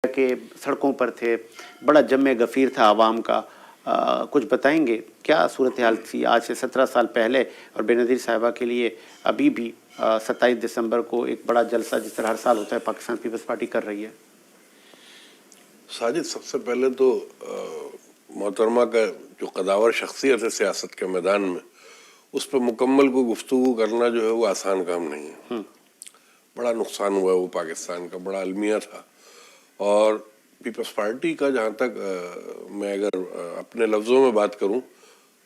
کہ سڑکوں پر تھے, بڑا جم غفیر تھا عوام کا. کچھ بتائیں گے کیا صورتحال تھی آج سے 17 سال پہلے, اور بے نظیر صاحبہ کے لیے ابھی بھی 27 دسمبر کو ایک بڑا جلسہ جس طرح ہر سال ہوتا ہے پاکستان پیپلز پارٹی کر رہی ہے؟ ساجد, سب سے پہلے تو محترمہ کا جو قداور شخصیت ہے سیاست کے میدان میں, اس پہ مکمل کو گفتگو کرنا جو ہے وہ آسان کام نہیں ہے. بڑا نقصان ہوا ہے وہ پاکستان کا, بڑا المیہ تھا. اور پیپلز پارٹی کا جہاں تک میں اگر اپنے لفظوں میں بات کروں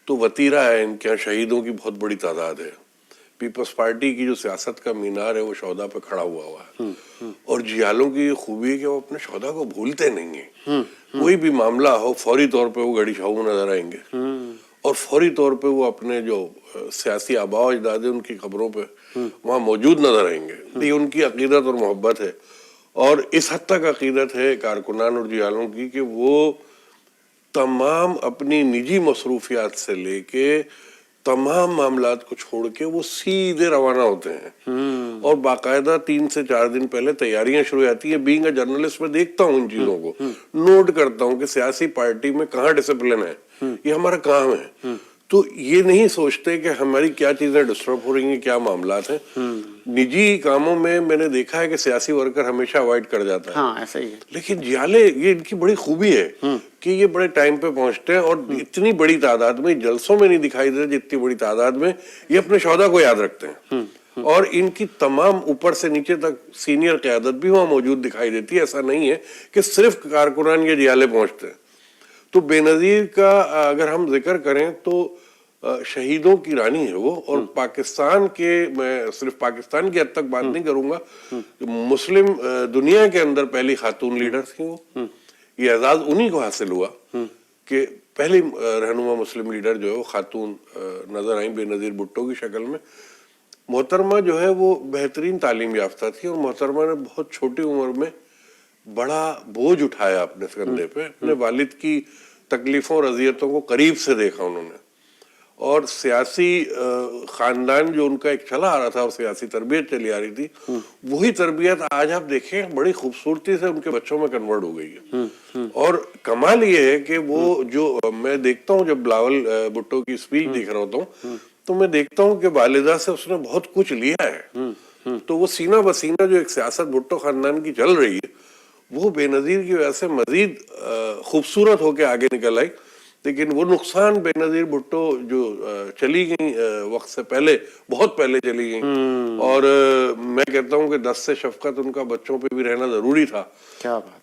تو وتیرہ ہے, ان کے شہیدوں کی بہت بڑی تعداد ہے. پیپلز پارٹی کی جو سیاست کا مینار ہے وہ شہداء پہ کھڑا ہوا ہے. اور جیالوں کی یہ خوبی ہے کہ وہ اپنے شہداء کو بھولتے نہیں ہیں. کوئی بھی معاملہ ہو فوری طور پہ وہ گڑی شاہو نظر آئیں گے, اور فوری طور پہ وہ اپنے جو سیاسی آباء و اجداد ہیں ان کی قبروں پہ وہاں موجود نظر آئیں گے. یہ ان کی عقیدت اور محبت ہے, اور اس حد تک عقیدت ہے کارکنان اور جیالوں کی کہ وہ تمام اپنی نجی مصروفیات سے لے کے تمام معاملات کو چھوڑ کے وہ سیدھے روانہ ہوتے ہیں, اور باقاعدہ 3 سے 4 دن پہلے تیاریاں شروع ہوتی ہیں. بینگ اے جرنلسٹ میں دیکھتا ہوں ان چیزوں کو, نوٹ کرتا ہوں کہ سیاسی پارٹی میں کہاں ڈسپلن ہے, یہ ہمارا کام ہے. تو یہ نہیں سوچتے کہ ہماری کیا چیزیں ڈسٹرب ہو رہی ہیں, کیا معاملات ہیں. نجی کاموں میں میں نے دیکھا ہے کہ سیاسی ورکر ہمیشہ اوائڈ کر جاتا ہے. ہاں ایسا ہی ہے. لیکن جیالے, یہ ان کی بڑی خوبی ہے کہ یہ بڑے ٹائم پہ پہنچتے ہیں, اور اتنی بڑی تعداد میں, جلسوں میں نہیں دکھائی دیتے جتنی بڑی تعداد میں یہ اپنے شہداء کو یاد رکھتے ہیں. اور ان کی تمام اوپر سے نیچے تک سینئر قیادت بھی وہاں موجود دکھائی دیتی ہے. ایسا نہیں ہے کہ صرف کارکنان یا جیالے پہنچتے ہیں. تو بے نظیر کا اگر ہم ذکر کریں تو شہیدوں کی رانی ہے وہ, اور پاکستان کے, میں صرف پاکستان کی حد تک بات نہیں کروں گا, مسلم دنیا کے اندر پہلی خاتون لیڈر تھی وہ. یہ اعزاز انہی کو حاصل ہوا کہ پہلی رہنما مسلم لیڈر جو ہے وہ خاتون نظر آئیں بے نظیر بھٹو کی شکل میں. محترمہ جو ہے وہ بہترین تعلیم یافتہ تھی, اور محترمہ نے بہت چھوٹی عمر میں بڑا بوجھ اٹھایا اپنے کندھے پہ. اپنے والد کی تکلیفوں اور اذیتوں کو قریب سے دیکھا انہوں نے, اور سیاسی خاندان جو ان کا ایک چلا آ رہا تھا اور سیاسی تربیت چلی آ رہی تھی, وہی تربیت آج آپ دیکھیں بڑی خوبصورتی سے ان کے بچوں میں کنورٹ ہو گئی ہے. اور کمال یہ ہے کہ وہ جو میں دیکھتا ہوں, جب بلاول بھٹو کی اسپیچ دیکھ رہا ہوتا ہوں تو میں دیکھتا ہوں کہ والدہ سے اس نے بہت کچھ لیا ہے. تو وہ سینہ بسینہ جو ایک سیاست بھٹو خاندان کی چل رہی ہے وہ بے نظیر کی وجہ سے مزید خوبصورت ہو کے آگے نکل آئی. لیکن وہ نقصان بے نظیر بھٹو جو چلی گئی وقت سے پہلے, بہت پہلے چلی گئی, اور میں کہتا ہوں کہ 10 سے شفقت ان کا بچوں پہ بھی رہنا ضروری تھا.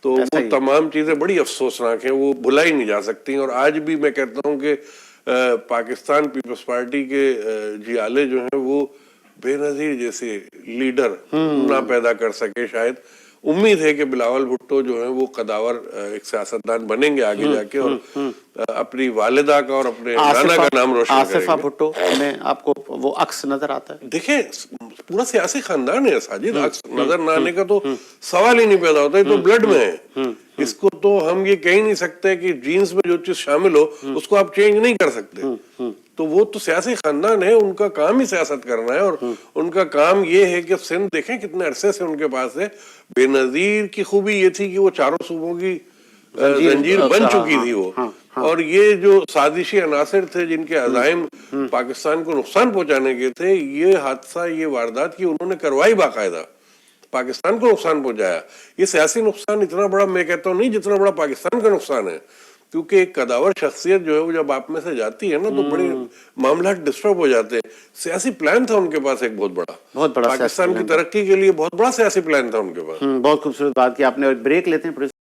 تو وہ تمام چیزیں بڑی افسوسناک ہیں, وہ بھلائی نہیں جا سکتی. اور آج بھی میں کہتا ہوں کہ پاکستان پیپلز پارٹی کے جیالے جو ہیں وہ بے نظیر جیسے لیڈر نہ پیدا کر سکے. شاید امید ہے کہ بلاول بھٹو جو ہیں وہ قداور ایک سیاستدان بنیں گے آگے جا کے, اور اپنی والدہ کا اور اپنے نانا کا نام روشن کریں گے. آصفہ بھٹو میں آپ کو وہ عکس نظر آتا ہے؟ دیکھیں پورا سیاسی خاندان ہے ساجد, عکس نظر نہ آنے کا تو سوال ہی نہیں پیدا ہوتا. یہ تو بلڈ میں ہے. اس کو تو ہم یہ کہہ نہیں سکتے کہ جینز میں جو چیز شامل ہو اس کو آپ چینج نہیں کر سکتے. تو وہ تو سیاسی خاندان ہے, ان کا کام ہی سیاست کرنا ہے, اور ان کا کام یہ ہے کہ سندھ دیکھیں کتنے عرصے سے ان کے پاس ہے. بے نظیر کی خوبی یہ تھی کہ وہ چاروں صوبوں کی زنجیر بن چکی تھی وہ, اور یہ جو سازشی عناصر تھے جن کے عزائم پاکستان کو نقصان پہنچانے کے تھے, یہ حادثہ, یہ واردات کی انہوں نے کروائی, باقاعدہ پاکستان کو نقصان پہنچایا. یہ سیاسی نقصان اتنا بڑا میں کہتا ہوں نہیں جتنا بڑا پاکستان کا نقصان ہے, کیونکہ ایک قداور شخصیت جو ہے وہ جب آپ میں سے جاتی ہے نا تو بڑے معاملات ڈسٹرب ہو جاتے ہیں. سیاسی پلان تھا ان کے پاس ایک بہت بڑا, پاکستان کی ترقی کے لیے بہت بڑا سیاسی پلان تھا ان کے پاس. بہت خوبصورت بات کی آپ نے. بریک لیتے ہیں.